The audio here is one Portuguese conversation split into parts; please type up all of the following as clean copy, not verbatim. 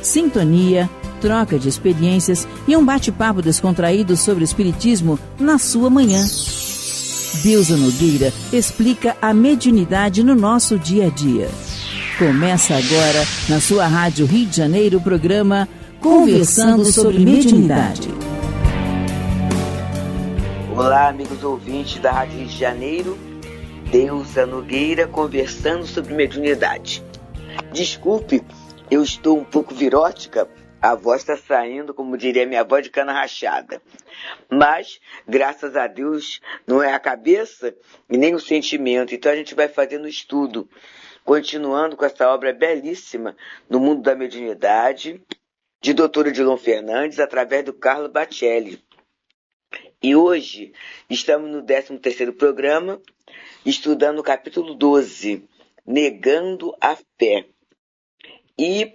sintonia, troca de experiências e um bate-papo descontraído sobre o Espiritismo na sua manhã. Deusa Nogueira explica a mediunidade no nosso dia a dia. Começa agora, na sua Rádio Rio de Janeiro, o programa Conversando sobre Mediunidade. Olá, amigos ouvintes da Rádio Rio de Janeiro, Deusa Nogueira conversando sobre mediunidade. Desculpe, eu estou um pouco virótica, a voz está saindo, como diria minha avó, de cana rachada. Mas, graças a Deus, não é a cabeça e nem o sentimento. Então a gente vai fazendo estudo, continuando com essa obra belíssima no mundo da mediunidade, de Dr. Odilon Fernandes, através do Carlo Bacelli. E hoje estamos no 13º programa, estudando o capítulo 12, Negando a Fé. E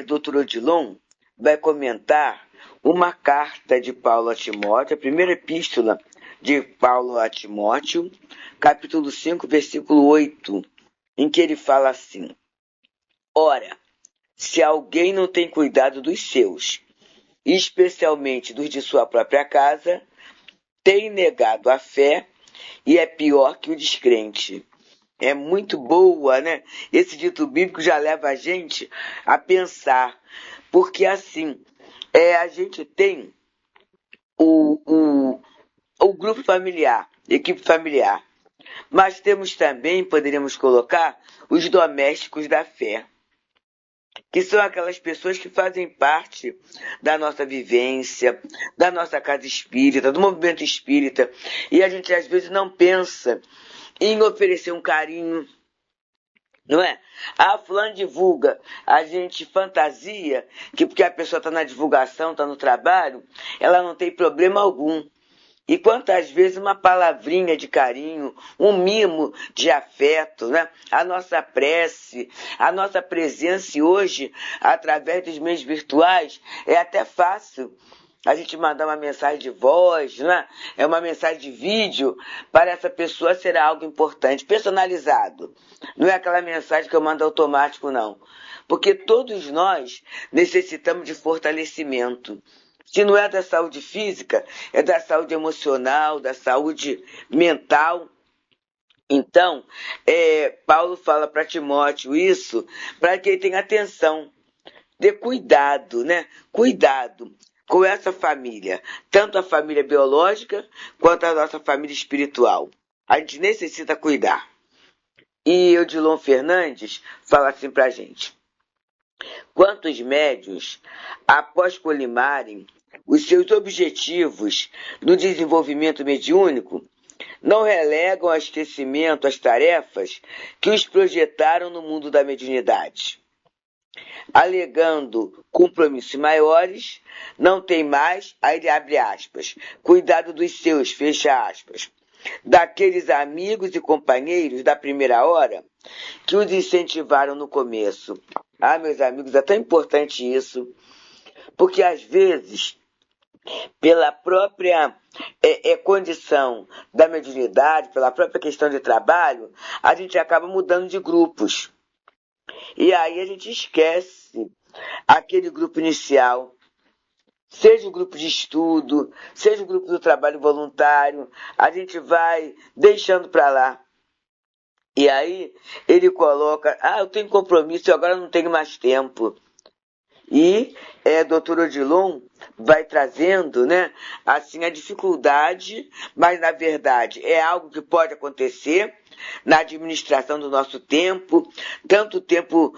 Dr. Odilon vai comentar uma carta de Paulo a Timóteo, a primeira epístola de Paulo a Timóteo, capítulo 5, versículo 8, em que ele fala assim: Ora, se alguém não tem cuidado dos seus, especialmente dos de sua própria casa, tem negado a fé e é pior que o descrente. É muito boa, né? Esse dito bíblico já leva a gente a pensar, porque assim, a gente tem o grupo familiar, equipe familiar, mas temos também, poderíamos colocar, os domésticos da fé, que são aquelas pessoas que fazem parte da nossa vivência, da nossa casa espírita, do movimento espírita, e a gente às vezes não pensa em oferecer um carinho, não é? Fulano divulga, a gente fantasia que porque a pessoa está na divulgação, está no trabalho, ela não tem problema algum. E quantas vezes uma palavrinha de carinho, um mimo de afeto, né? A nossa prece, a nossa presença hoje, através dos meios virtuais, é até fácil a gente mandar uma mensagem de voz, né? É uma mensagem de vídeo, para essa pessoa ser algo importante, personalizado. Não é aquela mensagem que eu mando automático, não. Porque todos nós necessitamos de fortalecimento. Se não é da saúde física, é da saúde emocional, da saúde mental. Então, Paulo fala para Timóteo isso, para que ele tenha atenção, dê cuidado, né? Cuidado com essa família, tanto a família biológica quanto a nossa família espiritual. A gente necessita cuidar. E Odilon Fernandes fala assim para a gente: quantos médiuns, após colimarem os seus objetivos no desenvolvimento mediúnico, não relegam ao esquecimento as tarefas que os projetaram no mundo da mediunidade. Alegando compromissos maiores, não tem mais, aí ele abre aspas, cuidado dos seus, fecha aspas, daqueles amigos e companheiros da primeira hora que os incentivaram no começo. Meus amigos, é tão importante isso, porque às vezes, pela própria condição da mediunidade, pela própria questão de trabalho, a gente acaba mudando de grupos. E aí a gente esquece aquele grupo inicial, seja o grupo de estudo, seja o grupo do trabalho voluntário, a gente vai deixando para lá. E aí ele coloca, eu tenho compromisso e agora não tenho mais tempo. E Dr. Odilon vai trazendo, né, assim, a dificuldade, mas na verdade é algo que pode acontecer na administração do nosso tempo, tanto o tempo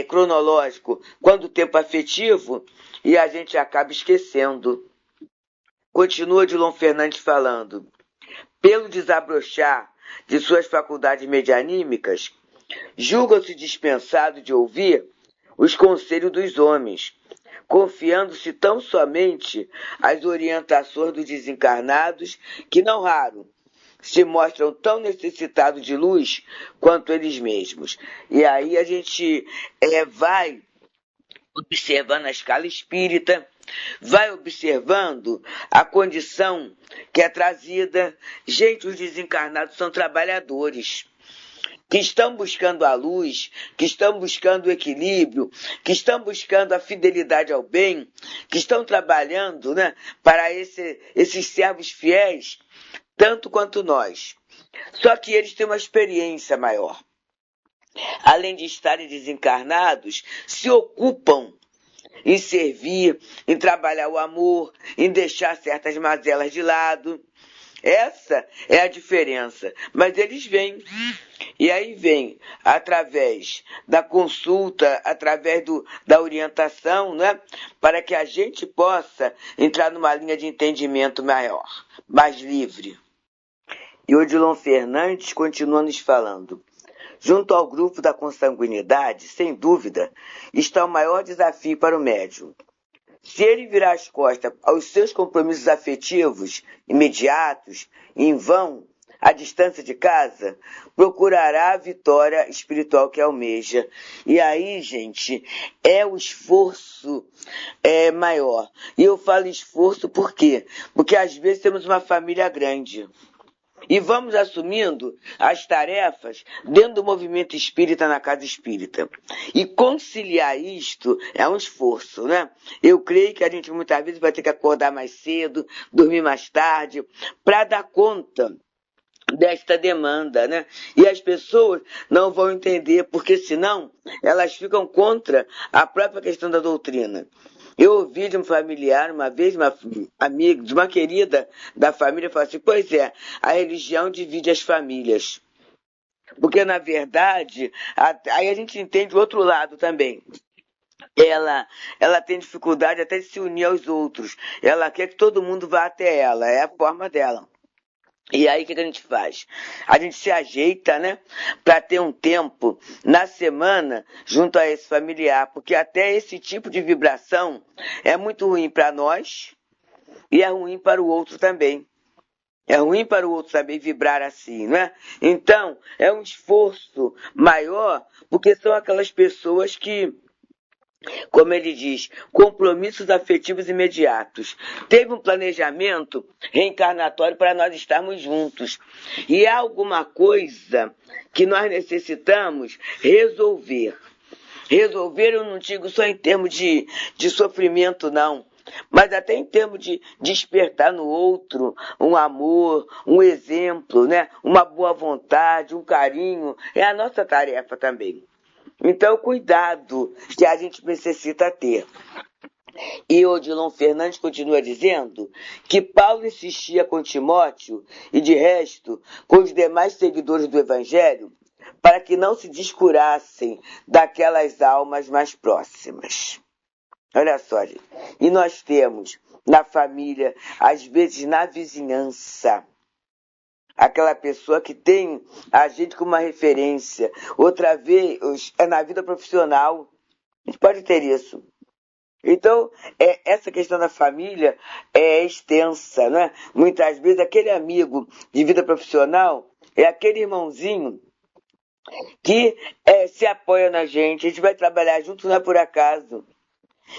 cronológico quanto o tempo afetivo, e a gente acaba esquecendo. Continua Odilon Fernandes falando: pelo desabrochar de suas faculdades medianímicas, julga-se dispensado de ouvir os conselhos dos homens, confiando-se tão somente às orientações dos desencarnados que, não raro, se mostram tão necessitados de luz quanto eles mesmos. E aí a gente vai observando a escala espírita, vai observando a condição que é trazida. Gente, os desencarnados são trabalhadores. que estão buscando a luz, que estão buscando o equilíbrio, que estão buscando a fidelidade ao bem, que estão trabalhando, né, para esses servos fiéis, tanto quanto nós. Só que eles têm uma experiência maior. Além de estarem desencarnados, se ocupam em servir, em trabalhar o amor, em deixar certas mazelas de lado. Essa é a diferença. Mas eles vêm. E aí vem através da consulta, através da orientação, né? Para que a gente possa entrar numa linha de entendimento maior, mais livre. E o Odilon Fernandes continua nos falando. Junto ao grupo da consanguinidade, sem dúvida, está o maior desafio para o médium. Se ele virar as costas aos seus compromissos afetivos, imediatos, em vão, à distância de casa, procurará a vitória espiritual que almeja. E aí, gente, é o esforço maior. E eu falo esforço por quê? Porque às vezes temos uma família grande. E vamos assumindo as tarefas dentro do movimento espírita na casa espírita. E conciliar isto é um esforço, né? Eu creio que a gente muitas vezes vai ter que acordar mais cedo, dormir mais tarde, para dar conta desta demanda, né? E as pessoas não vão entender, porque senão elas ficam contra a própria questão da doutrina. Eu ouvi de um familiar, uma vez, uma amiga, de uma querida da família, falou assim, pois é, a religião divide as famílias. Porque, na verdade, aí a gente entende o outro lado também. Ela tem dificuldade até de se unir aos outros. Ela quer que todo mundo vá até ela, é a forma dela. E aí, o que a gente faz? A gente se ajeita, né? Para ter um tempo na semana junto a esse familiar. Porque até esse tipo de vibração é muito ruim para nós e é ruim para o outro também. É ruim para o outro saber vibrar assim, né? Então, é um esforço maior, porque são aquelas pessoas que, como ele diz, compromissos afetivos imediatos. Teve um planejamento reencarnatório para nós estarmos juntos. E há alguma coisa que nós necessitamos resolver. Resolver eu não digo só em termos de sofrimento, não. Mas até em termos de despertar no outro um amor, um exemplo, né? Uma boa vontade, um carinho. É a nossa tarefa também. Então, cuidado que a gente necessita ter. E o Odilon Fernandes continua dizendo que Paulo insistia com Timóteo e, de resto, com os demais seguidores do Evangelho, para que não se descurassem daquelas almas mais próximas. Olha só, gente. E nós temos na família, às vezes na vizinhança, aquela pessoa que tem a gente como uma referência. Outra vez, é na vida profissional. A gente pode ter isso. Então, essa questão da família é extensa, né? Muitas vezes, aquele amigo de vida profissional é aquele irmãozinho que se apoia na gente. A gente vai trabalhar junto, não é por acaso.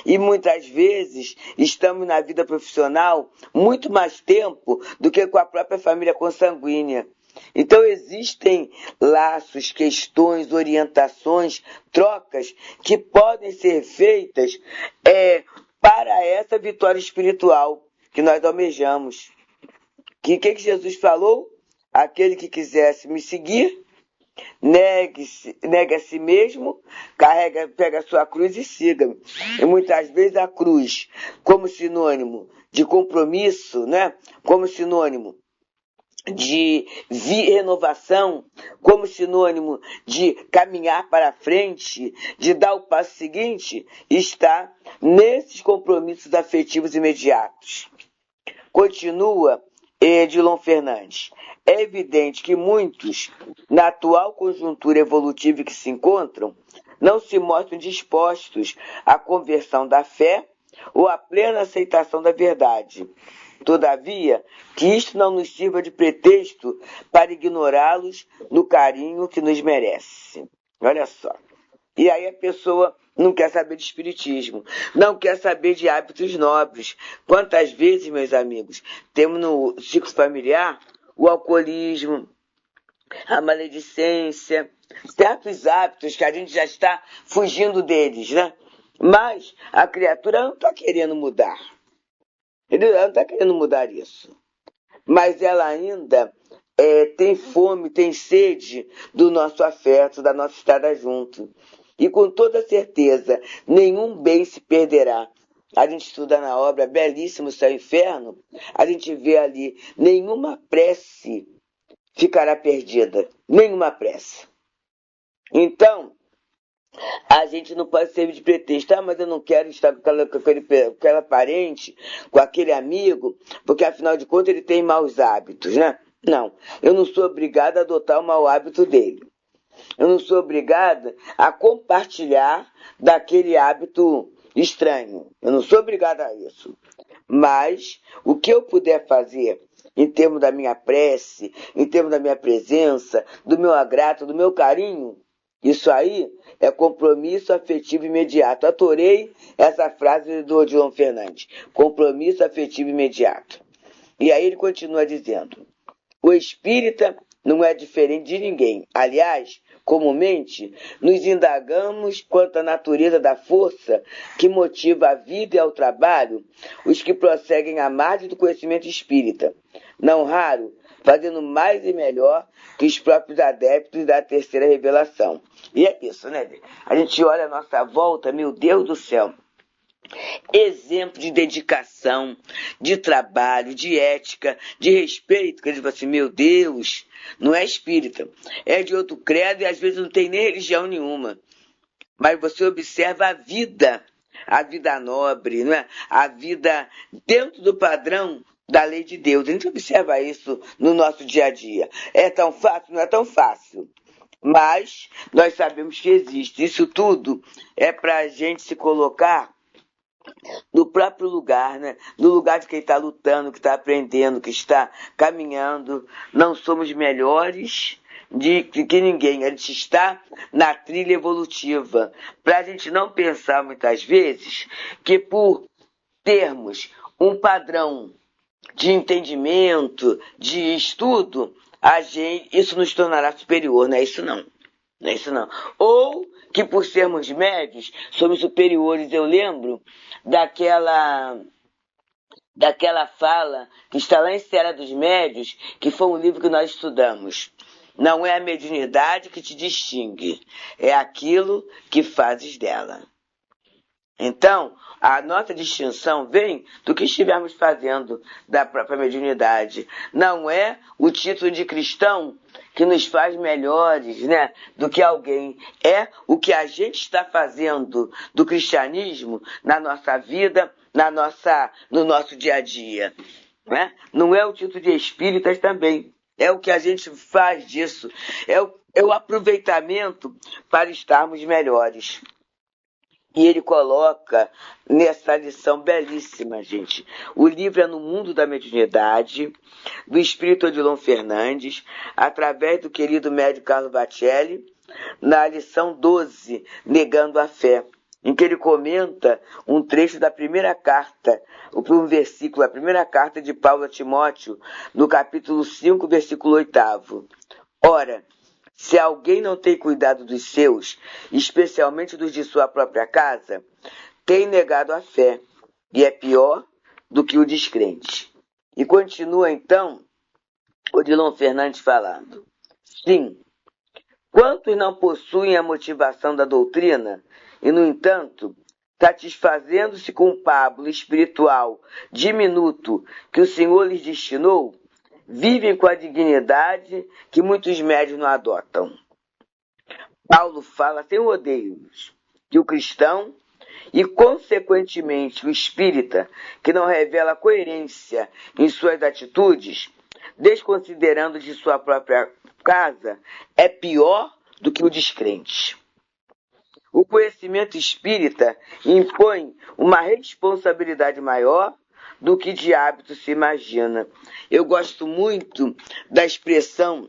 E muitas vezes estamos na vida profissional muito mais tempo do que com a própria família consanguínea. Então existem laços, questões, orientações, trocas que podem ser feitas para essa vitória espiritual que nós almejamos. Que Jesus falou? Aquele que quisesse me seguir, negue a si mesmo, pega a sua cruz e siga-me. E muitas vezes a cruz, como sinônimo de compromisso, né? Como sinônimo de renovação, como sinônimo de caminhar para frente, de dar o passo seguinte, está nesses compromissos afetivos imediatos. Continua Odilon Fernandes. É evidente que muitos, na atual conjuntura evolutiva em que se encontram, não se mostram dispostos à conversão da fé ou à plena aceitação da verdade. Todavia, que isto não nos sirva de pretexto para ignorá-los no carinho que nos merece. Olha só. E aí a pessoa não quer saber de espiritismo, não quer saber de hábitos nobres. Quantas vezes, meus amigos, temos no ciclo familiar o alcoolismo, a maledicência, certos hábitos que a gente já está fugindo deles, né? Mas a criatura não está querendo mudar. Ela não está querendo mudar isso. Mas ela ainda tem fome, tem sede do nosso afeto, da nossa estada junto. E com toda certeza, nenhum bem se perderá. A gente estuda na obra Belíssimo Céu e Inferno, a gente vê ali, nenhuma prece ficará perdida. Nenhuma prece. Então, a gente não pode servir de pretexto. Mas eu não quero estar com aquela parente, com aquele amigo, porque afinal de contas ele tem maus hábitos, né? Não, eu não sou obrigada a adotar o mau hábito dele. Eu não sou obrigada a compartilhar daquele hábito estranho. Eu não sou obrigada a isso. Mas o que eu puder fazer em termos da minha prece, em termos da minha presença, do meu agrado, do meu carinho, isso aí é compromisso afetivo imediato. Adorei essa frase do Odilon Fernandes. Compromisso afetivo imediato. E aí ele continua dizendo: o espírita não é diferente de ninguém. Aliás, comumente, nos indagamos quanto à natureza da força que motiva a vida e ao trabalho os que prosseguem à margem do conhecimento espírita. Não raro, fazendo mais e melhor que os próprios adeptos da terceira revelação. E é isso, né? A gente olha a nossa volta, meu Deus do céu. Exemplo de dedicação, de trabalho, de ética, de respeito, que eles falam assim, meu Deus, não é espírita, é de outro credo e às vezes não tem nem religião nenhuma. Mas você observa a vida nobre, não é? A vida dentro do padrão da lei de Deus. A gente observa isso no nosso dia a dia. É tão fácil? Não é tão fácil. Mas nós sabemos que existe. Isso tudo é para a gente se colocar no próprio lugar, né? No lugar de quem está lutando, que está aprendendo, que está caminhando. Não somos melhores que ninguém. A gente está na trilha evolutiva. Para a gente não pensar muitas vezes que por termos um padrão de entendimento, de estudo, isso nos tornará superior. Não é isso não. Não é isso não. Ou que por sermos médios, somos superiores. Eu lembro daquela fala que está lá em Seara dos Médios, que foi um livro que nós estudamos. Não é a mediunidade que te distingue, é aquilo que fazes dela. Então, a nossa distinção vem do que estivermos fazendo da própria mediunidade. Não é o título de cristão que nos faz melhores, né, do que alguém. É o que a gente está fazendo do cristianismo na nossa vida, no nosso dia a dia. Né? Não é o título de espíritas também. É o que a gente faz disso. É o aproveitamento para estarmos melhores. E ele coloca nessa lição belíssima, gente. O livro é No Mundo da Mediunidade, do espírito Odilon Fernandes, através do querido médium Carlo Bacelli, na lição 12, Negando a Fé, em que ele comenta um trecho da primeira carta, um versículo da primeira carta de Paulo a Timóteo, no capítulo 5, versículo 8. Ora, se alguém não tem cuidado dos seus, especialmente dos de sua própria casa, tem negado a fé, e é pior do que o descrente. E continua então Odilon Fernandes falando. Sim, quantos não possuem a motivação da doutrina e, no entanto, satisfazendo-se com o pábulo espiritual diminuto que o Senhor lhes destinou, vivem com a dignidade que muitos médios não adotam. Paulo fala sem rodeios que o cristão e, consequentemente, o espírita, que não revela coerência em suas atitudes, desconsiderando de sua própria casa, é pior do que o descrente. O conhecimento espírita impõe uma responsabilidade maior do que de hábito se imagina. Eu gosto muito da expressão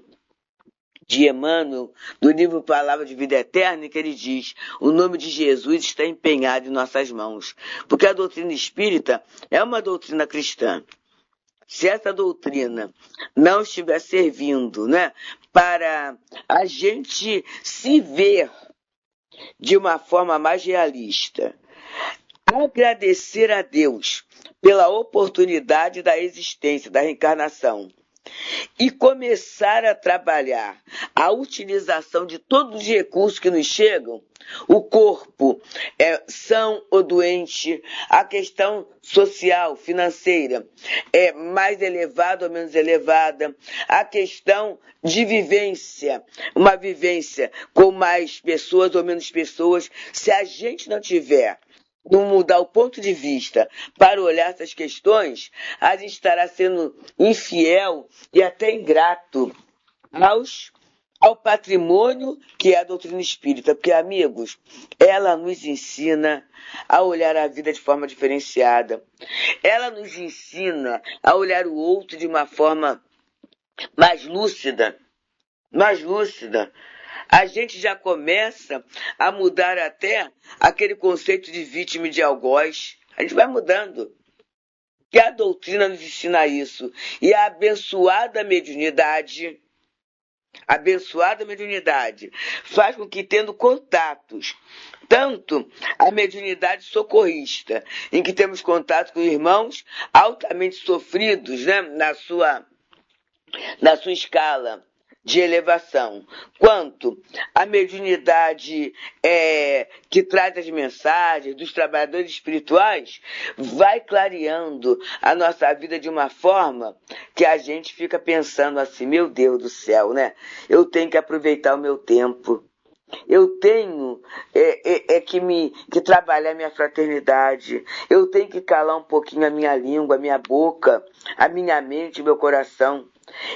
de Emmanuel, do livro Palavra de Vida Eterna, em que ele diz: o nome de Jesus está empenhado em nossas mãos. Porque a doutrina espírita é uma doutrina cristã. Se essa doutrina não estiver servindo, né, para a gente se ver de uma forma mais realista. Agradecer a Deus pela oportunidade da existência, da reencarnação. E começar a trabalhar a utilização de todos os recursos que nos chegam, o corpo são ou doente, a questão social, financeira é mais elevada ou menos elevada, a questão de vivência, uma vivência com mais pessoas ou menos pessoas, se a gente não tiver não mudar o ponto de vista para olhar essas questões, a gente estará sendo infiel e até ingrato ao patrimônio que é a doutrina espírita. Porque, amigos, ela nos ensina a olhar a vida de forma diferenciada. Ela nos ensina a olhar o outro de uma forma mais lúcida. Mais lúcida. A gente já começa a mudar até aquele conceito de vítima e de algoz. A gente vai mudando. Que a doutrina nos ensina isso. E a abençoada mediunidade faz com que, tendo contatos, tanto a mediunidade socorrista, em que temos contato com irmãos altamente sofridos, né, na sua escala de elevação, quanto a mediunidade que traz as mensagens dos trabalhadores espirituais, vai clareando a nossa vida de uma forma que a gente fica pensando assim, meu Deus do céu, né? Eu tenho que aproveitar o meu tempo. Eu tenho que trabalhar minha fraternidade. Eu tenho que calar um pouquinho a minha língua, a minha boca, a minha mente, o meu coração.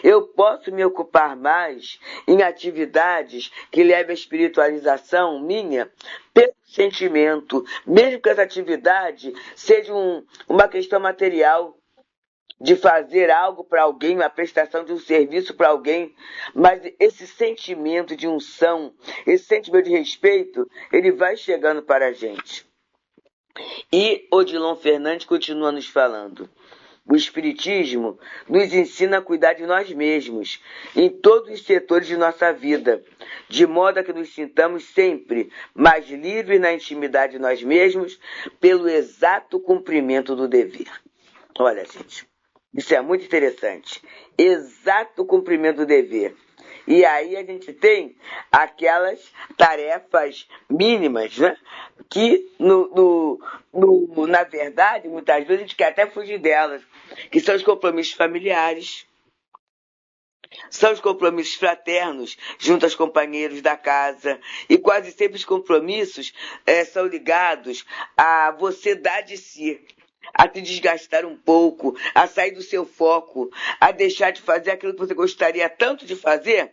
Eu posso me ocupar mais em atividades que levem à espiritualização minha pelo sentimento, mesmo que essa atividade seja uma questão material, de fazer algo para alguém, uma prestação de um serviço para alguém, mas esse sentimento de unção, esse sentimento de respeito, ele vai chegando para a gente. E Odilon Fernandes continua nos falando. O Espiritismo nos ensina a cuidar de nós mesmos, em todos os setores de nossa vida, de modo a que nos sintamos sempre mais livres na intimidade de nós mesmos, pelo exato cumprimento do dever. Olha, gente, isso é muito interessante. Exato cumprimento do dever. E aí a gente tem aquelas tarefas mínimas, né? Que, na verdade, muitas vezes a gente quer até fugir delas, que são os compromissos familiares, são os compromissos fraternos junto aos companheiros da casa, e quase sempre os compromissos são ligados a você dar de si, a te desgastar um pouco, a sair do seu foco, a deixar de fazer aquilo que você gostaria tanto de fazer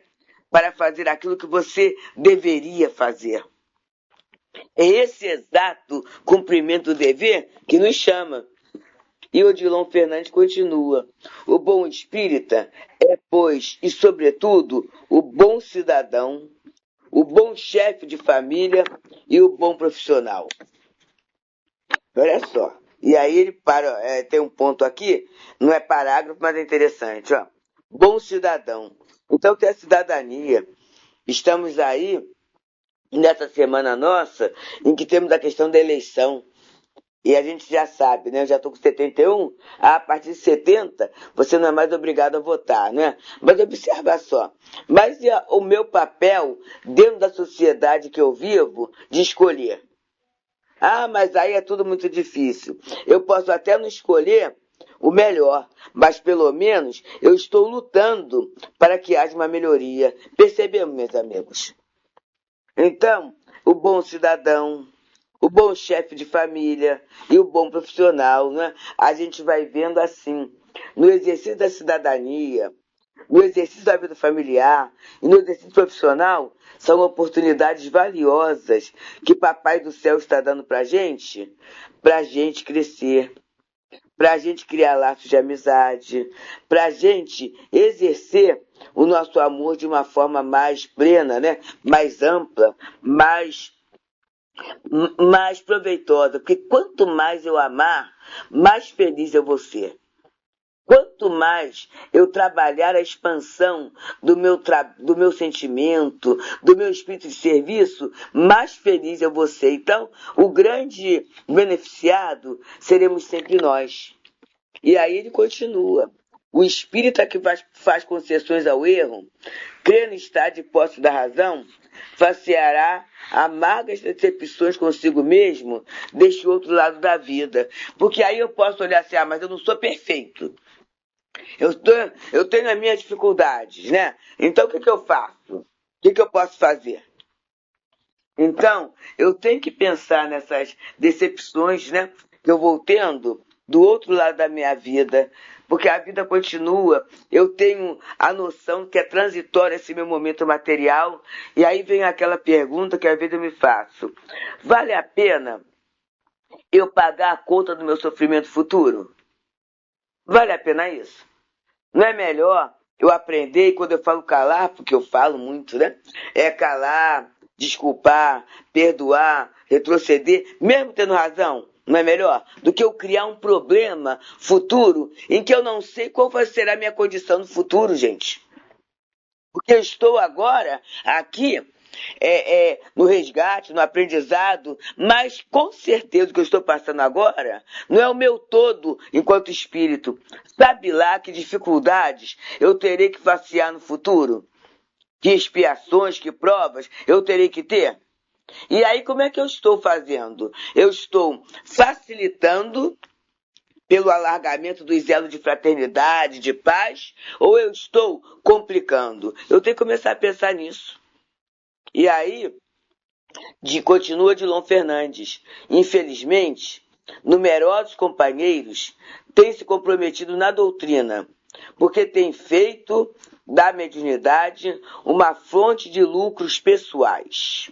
para fazer aquilo que você deveria fazer. É esse exato cumprimento do dever que nos chama. E Odilon Fernandes continua. O bom espírita é, pois, e sobretudo, o bom cidadão, o bom chefe de família e o bom profissional. Olha só. E aí ele tem um ponto aqui, não é parágrafo, mas é interessante. Ó. Bom cidadão. Então tem a cidadania. Estamos aí, nessa semana nossa, em que temos a questão da eleição. E a gente já sabe, né? Eu já estou com 71, a partir de 70, você não é mais obrigado a votar, né? Mas observa só. Mas e o meu papel dentro da sociedade que eu vivo de escolher? Ah, mas aí é tudo muito difícil. Eu posso até não escolher o melhor, mas pelo menos eu estou lutando para que haja uma melhoria. Percebemos, meus amigos? Então, o bom cidadão, o bom chefe de família e o bom profissional, né? A gente vai vendo assim, no exercício da cidadania, no exercício da vida familiar e no exercício profissional, são oportunidades valiosas que Papai do Céu está dando para a gente crescer, para a gente criar laços de amizade, para a gente exercer o nosso amor de uma forma mais plena, né? Mais ampla, mais proveitosa. Porque quanto mais eu amar, mais feliz eu vou ser. Quanto mais eu trabalhar a expansão do meu sentimento, do meu espírito de serviço, mais feliz eu vou ser. Então, o grande beneficiado seremos sempre nós. E aí ele continua. O espírita que faz concessões ao erro, crê no estado de posse da razão, faceará amargas decepções consigo mesmo deste outro lado da vida. Porque aí eu posso olhar assim, mas eu não sou perfeito. Eu tenho as minhas dificuldades, né? Então o que eu faço? O que eu posso fazer? Então, eu tenho que pensar nessas decepções, né, que eu vou tendo do outro lado da minha vida, porque a vida continua. Eu tenho a noção que é transitório esse meu momento material, e aí vem aquela pergunta que às vezes eu me faço: vale a pena eu pagar a conta do meu sofrimento futuro? Vale a pena isso? Não é melhor eu aprender, e quando eu falo calar, porque eu falo muito, né? É calar, desculpar, perdoar, retroceder, mesmo tendo razão. Não é melhor do que eu criar um problema futuro em que eu não sei qual vai ser a minha condição no futuro, gente? Porque eu estou agora aqui no resgate, no aprendizado, mas com certeza o que eu estou passando agora não é o meu todo enquanto espírito. Sabe lá que dificuldades eu terei que facear no futuro? Que expiações, que provas eu terei que ter? E aí como é que eu estou fazendo? Eu estou facilitando pelo alargamento dos elos de fraternidade, de paz, ou eu estou complicando? Eu tenho que começar a pensar nisso. E aí, continua Odilon Fernandes, infelizmente, numerosos companheiros têm se comprometido na doutrina, porque têm feito da mediunidade uma fonte de lucros pessoais.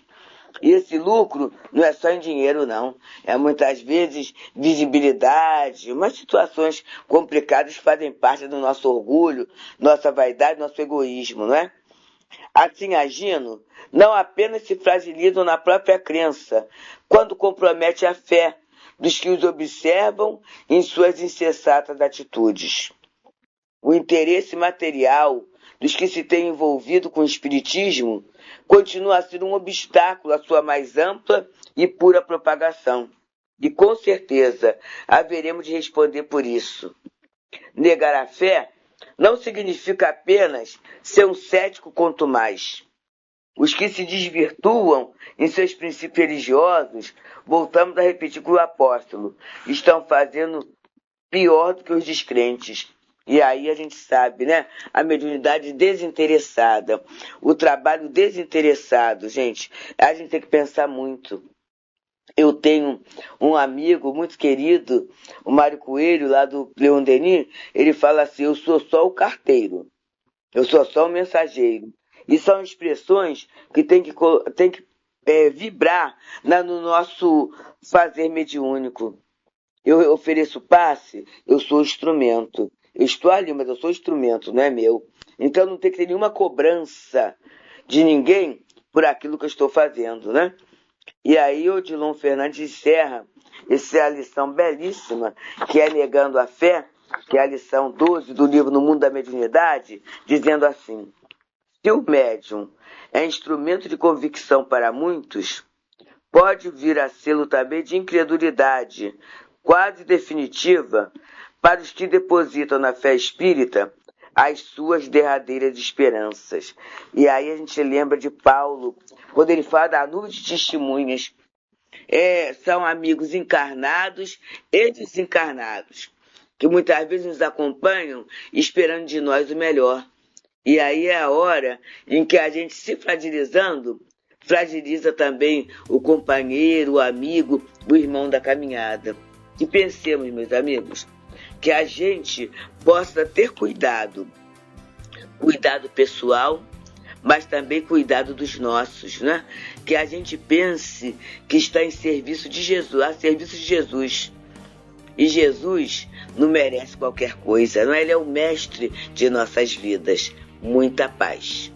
E esse lucro não é só em dinheiro, não. É muitas vezes visibilidade, umas situações complicadas que fazem parte do nosso orgulho, nossa vaidade, nosso egoísmo, não é? Assim agindo, não apenas se fragilizam na própria crença, quando compromete a fé dos que os observam em suas insensatas atitudes. O interesse material dos que se têm envolvido com o espiritismo continua a ser um obstáculo à sua mais ampla e pura propagação. E com certeza haveremos de responder por isso. Negar a fé não significa apenas ser um cético quanto mais. Os que se desvirtuam em seus princípios religiosos, voltamos a repetir com o apóstolo, estão fazendo pior do que os descrentes. E aí a gente sabe, né? A mediunidade desinteressada, o trabalho desinteressado, gente, a gente tem que pensar muito. Eu tenho um amigo muito querido, o Mário Coelho, lá do Leon Denis, ele fala assim: eu sou só o carteiro, eu sou só o mensageiro. E são expressões que tem que vibrar no nosso fazer mediúnico. Eu ofereço passe, eu sou instrumento. Eu estou ali, mas eu sou instrumento, não é meu. Então não tem que ter nenhuma cobrança de ninguém por aquilo que eu estou fazendo, né? E aí o Odilon Fernandes encerra essa lição belíssima, que é Negando a Fé, que é a lição 12 do livro No Mundo da Mediunidade, dizendo assim: se o médium é instrumento de convicção para muitos, pode vir a sê-lo também de incredulidade quase definitiva para os que depositam na fé espírita as suas derradeiras esperanças. E aí a gente lembra de Paulo, quando ele fala da nuvem de testemunhas. São amigos encarnados e desencarnados, que muitas vezes nos acompanham esperando de nós o melhor. E aí é a hora em que a gente, se fragilizando, fragiliza também o companheiro, o amigo, o irmão da caminhada. E pensemos, meus amigos, que a gente possa ter cuidado pessoal, mas também cuidado dos nossos, né? Que a gente pense que está em serviço de Jesus, a serviço de Jesus. E Jesus não merece qualquer coisa, não é? Ele é o mestre de nossas vidas. Muita paz.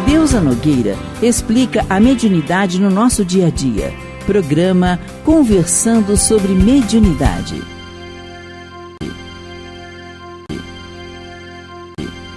Deusa Nogueira explica a mediunidade no nosso dia a dia. Programa Conversando sobre Mediunidade.